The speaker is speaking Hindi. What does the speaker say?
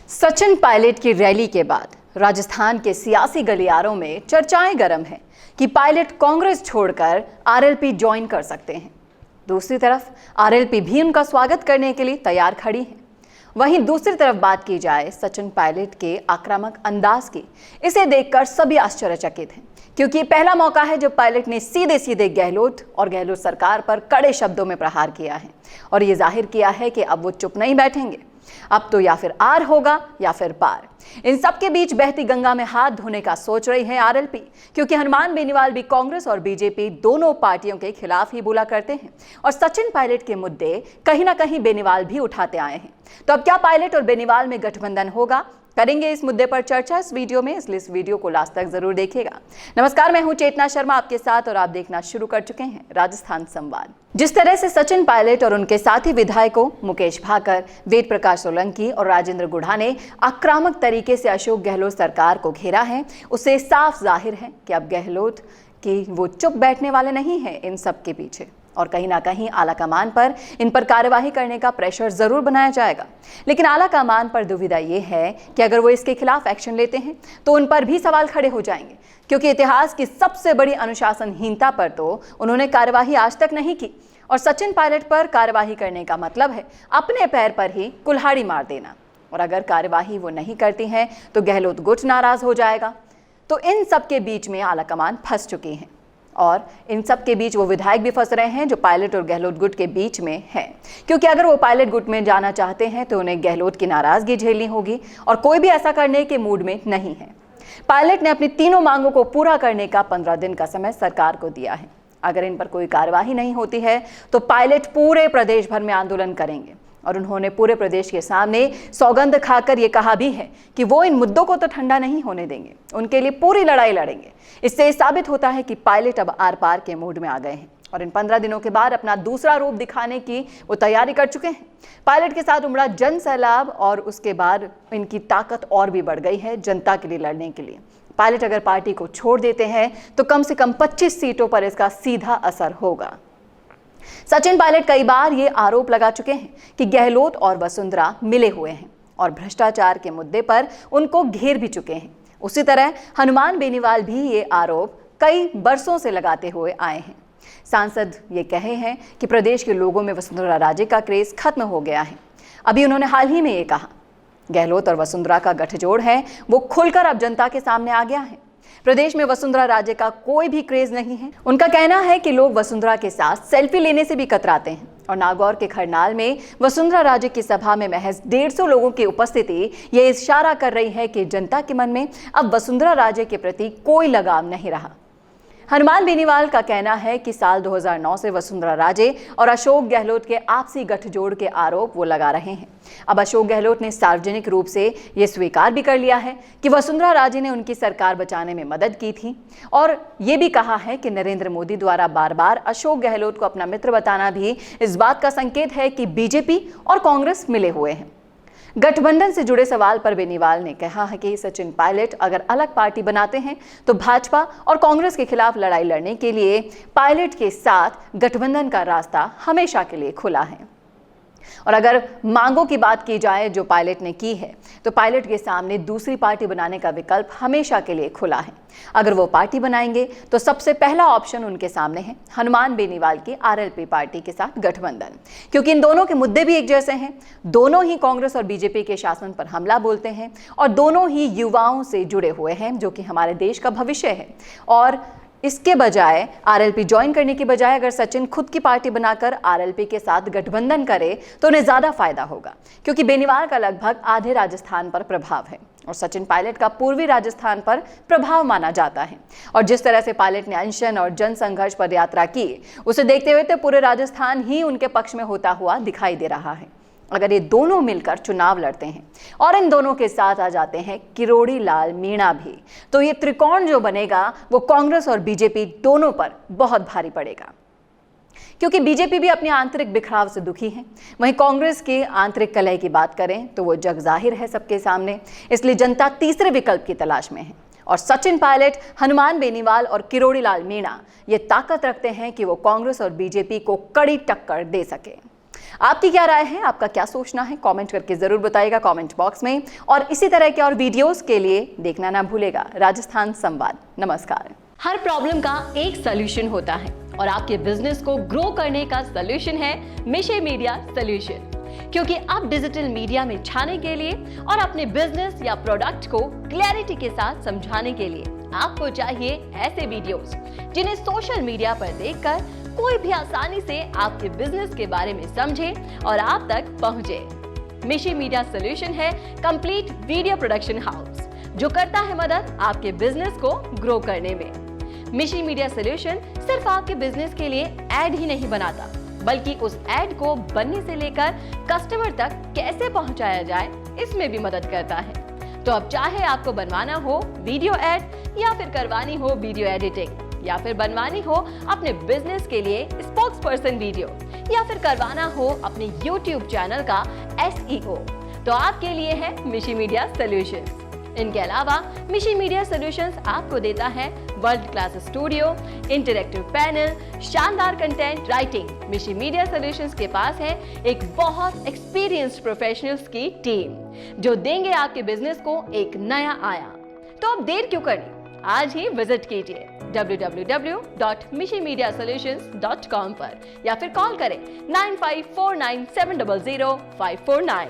सचिन पायलट की रैली के बाद राजस्थान के सियासी गलियारों में चर्चाएं गर्म हैं कि पायलट कांग्रेस छोड़कर आरएलपी ज्वाइन कर सकते हैं। दूसरी तरफ आरएलपी भी उनका स्वागत करने के लिए तैयार खड़ी है। वहीं दूसरी तरफ बात की जाए सचिन पायलट के आक्रामक अंदाज की, इसे देखकर सभी आश्चर्यचकित हैं, क्योंकि ये पहला मौका है जब पायलट ने सीधे सीधे गहलोत और गहलोत सरकार पर कड़े शब्दों में प्रहार किया है और ये जाहिर किया है कि अब वो चुप नहीं बैठेंगे। अब तो या फिर आर होगा या फिर पार। इन सब के बीच बहती गंगा में हाथ धोने का सोच रही है आरएलपी, क्योंकि हनुमान बेनीवाल भी कांग्रेस और बीजेपी दोनों पार्टियों के खिलाफ ही बोला करते हैं और सचिन पायलट के मुद्दे कहीं ना कहीं बेनीवाल भी उठाते आए हैं। तो अब क्या पायलट और बेनीवाल में गठबंधन होगा? करेंगे इस मुद्दे पर चर्चा इस वीडियो में, इसलिए इस वीडियो को लास्ट तक जरूर देखिएगा। नमस्कार, मैं हूं चेतना शर्मा आपके साथ और आप देखना शुरू कर चुके हैं राजस्थान संवाद। जिस तरह से सचिन पायलट और उनके साथी विधायकों मुकेश भाकर, वेद प्रकाश सोलंकी और राजेंद्र गुढ़ा ने आक्रामक तरीके से अशोक गहलोत सरकार को घेरा है, उससे साफ जाहिर है कि अब गहलोत की वो चुप बैठने वाले नहीं हैं इन सब के पीछे, और कहीं ना कहीं आलाकमान पर इन पर कार्यवाही करने का प्रेशर जरूर बनाया जाएगा। लेकिन आलाकमान पर दुविधा ये है कि अगर वो इसके खिलाफ एक्शन लेते हैं तो उन पर भी सवाल खड़े हो जाएंगे, क्योंकि इतिहास की सबसे बड़ी अनुशासनहीनता पर तो उन्होंने कार्यवाही आज तक नहीं की, और सचिन पायलट पर कार्यवाही करने का मतलब है अपने पैर पर ही कुल्हाड़ी मार देना। और अगर कार्यवाही वो नहीं करती हैं तो गहलोत गुट नाराज हो जाएगा। तो इन सब के बीच में आलाकमान फंस चुकी हैं, और इन सब के बीच वो विधायक भी फंस रहे हैं जो पायलट और गहलोत गुट के बीच में हैं, क्योंकि अगर वो पायलट गुट में जाना चाहते हैं तो उन्हें गहलोत की नाराजगी झेलनी होगी, और कोई भी ऐसा करने के मूड में नहीं है। पायलट ने अपनी तीनों मांगों को पूरा करने का 15 दिन का समय सरकार को दिया है। अगर इन पर कोई कार्यवाही नहीं होती है तो पायलट पूरे प्रदेश भर में आंदोलन करेंगे, और उन्होंने पूरे प्रदेश के सामने सौगंध खाकर ये कहा भी है कि वो इन मुद्दों को तो ठंडा नहीं होने देंगे, उनके लिए पूरी लड़ाई लड़ेंगे। इससे साबित होता है कि पायलट अब आर पार के मूड में आ गए हैं और इन 15 दिनों के बाद अपना दूसरा रूप दिखाने की वो तैयारी कर चुके हैं। पायलट के साथ उमड़ा जन सैलाब और उसके बाद इनकी ताकत और भी बढ़ गई है जनता के लिए लड़ने के लिए। पायलट अगर पार्टी को छोड़ देते हैं तो कम से कम 25 सीटों पर इसका सीधा असर होगा। सचिन पायलट कई बार ये आरोप लगा चुके हैं कि गहलोत और वसुंधरा मिले हुए हैं और भ्रष्टाचार के मुद्दे पर उनको घेर भी चुके हैं। उसी तरह हनुमान बेनीवाल भी ये आरोप कई बरसों से लगाते हुए आए हैं। सांसद ये कहे हैं कि प्रदेश के लोगों में वसुंधरा राजे का क्रेज खत्म हो गया है। अभी उन्होंने हाल ही में ये कहा, गहलोत और वसुंधरा का गठजोड़ है वो खुलकर अब जनता के सामने आ गया है। प्रदेश में वसुंधरा राजे का कोई भी क्रेज नहीं है। उनका कहना है कि लोग वसुंधरा के साथ सेल्फी लेने से भी कतराते हैं, और नागौर के खरनाल में वसुंधरा राजे की सभा में महज 150 लोगों की उपस्थिति ये इशारा कर रही है कि जनता के मन में अब वसुंधरा राजे के प्रति कोई लगाव नहीं रहा। हनुमान बेनीवाल का कहना है कि साल 2009 से वसुंधरा राजे और अशोक गहलोत के आपसी गठजोड़ के आरोप वो लगा रहे हैं। अब अशोक गहलोत ने सार्वजनिक रूप से ये स्वीकार भी कर लिया है कि वसुंधरा राजे ने उनकी सरकार बचाने में मदद की थी, और ये भी कहा है कि नरेंद्र मोदी द्वारा बार बार अशोक गहलोत को अपना मित्र बताना भी इस बात का संकेत है कि बीजेपी और कांग्रेस मिले हुए हैं। गठबंधन से जुड़े सवाल पर बेनीवाल ने कहा है कि सचिन पायलट अगर अलग पार्टी बनाते हैं तो भाजपा और कांग्रेस के खिलाफ लड़ाई लड़ने के लिए पायलट के साथ गठबंधन का रास्ता हमेशा के लिए खुला है। और अगर मांगों की बात की जाए जो पायलट ने की है, तो पायलट के सामने दूसरी पार्टी बनाने का विकल्प हमेशा के लिए खुला है। अगर वो पार्टी बनाएंगे तो सबसे पहला ऑप्शन उनके सामने है हनुमान बेनीवाल की आरएलपी पार्टी के साथ गठबंधन, क्योंकि इन दोनों के मुद्दे भी एक जैसे हैं। दोनों ही कांग्रेस और बीजेपी के शासन पर हमला बोलते हैं, और दोनों ही युवाओं से जुड़े हुए हैं जो कि हमारे देश का भविष्य है। और इसके बजाय आरएलपी ज्वाइन करने की बजाय अगर सचिन खुद की पार्टी बनाकर आरएलपी के साथ गठबंधन करे तो उन्हें ज्यादा फायदा होगा, क्योंकि बेनीवाल का लगभग आधे राजस्थान पर प्रभाव है और सचिन पायलट का पूर्वी राजस्थान पर प्रभाव माना जाता है। और जिस तरह से पायलट ने अनशन और जन संघर्ष पद यात्रा की, उसे देखते हुए तो पूरे राजस्थान ही उनके पक्ष में होता हुआ दिखाई दे रहा है। अगर ये दोनों मिलकर चुनाव लड़ते हैं और इन दोनों के साथ आ जाते हैं किरोड़ी लाल मीणा भी, तो ये त्रिकोण जो बनेगा वो कांग्रेस और बीजेपी दोनों पर बहुत भारी पड़ेगा, क्योंकि बीजेपी भी अपने आंतरिक बिखराव से दुखी है। वहीं कांग्रेस के आंतरिक कलह की बात करें तो वो जग जाहिर है सबके सामने, इसलिए जनता तीसरे विकल्प की तलाश में है। और सचिन पायलट, हनुमान बेनीवाल और किरोड़ी लाल मीणा ये ताकत रखते हैं कि वो कांग्रेस और बीजेपी को कड़ी टक्कर दे सके। आपकी क्या राय है, आपका क्या सोचना है, कमेंट करके जरूर बताइएगा कमेंट बॉक्स में। और इसी तरह के और वीडियोस के लिए देखना ना भूलेगा राजस्थान संवाद। नमस्कार। हर प्रॉब्लम का एक सॉल्यूशन होता है और आपके बिजनेस को ग्रो करने का सॉल्यूशन है मिशे मीडिया सॉल्यूशन। क्योंकि अब डिजिटल मीडिया में छाने के लिए और अपने बिजनेस या प्रोडक्ट को क्लैरिटी के साथ समझाने के लिए आपको चाहिए ऐसे वीडियोस जिन्हें सोशल मीडिया पर देखकर कोई भी आसानी से आपके बिजनेस के बारे में समझे और आप तक पहुंचे। मिशे मीडिया सॉल्यूशन है कंप्लीट वीडियो प्रोडक्शन हाउस जो करता है मदद आपके बिजनेस को ग्रो करने में। मिशे मीडिया सॉल्यूशन सिर्फ आपके बिजनेस के लिए एड ही नहीं बनाता, बल्कि उस एड को बनने से लेकर कस्टमर तक कैसे पहुंचाया जाए इसमें भी मदद करता है। तो अब चाहे आपको बनवाना हो वीडियो एड या फिर करवानी हो वीडियो एडिटिंग या फिर बनवानी हो अपने बिजनेस के लिए स्पोक्स पर्सन वीडियो या फिर करवाना हो अपने YouTube चैनल का SEO, तो आपके लिए है मिशे मीडिया सॉल्यूशंस। इनके अलावा मिशे मीडिया सॉल्यूशंस आपको देता है world class studio, interactive panel, शानदार कंटेंट राइटिंग। मिशे मीडिया सॉल्यूशंस के पास है एक बहुत एक्सपीरियंस्ड प्रोफेशनल्स की टीम जो देंगे आपके बिजनेस को एक नया आयाम। तो अब देर क्यों करनी, आज ही विजिट कीजिए www.mishemediasolutions.com पर या फिर कॉल करें 9549700549।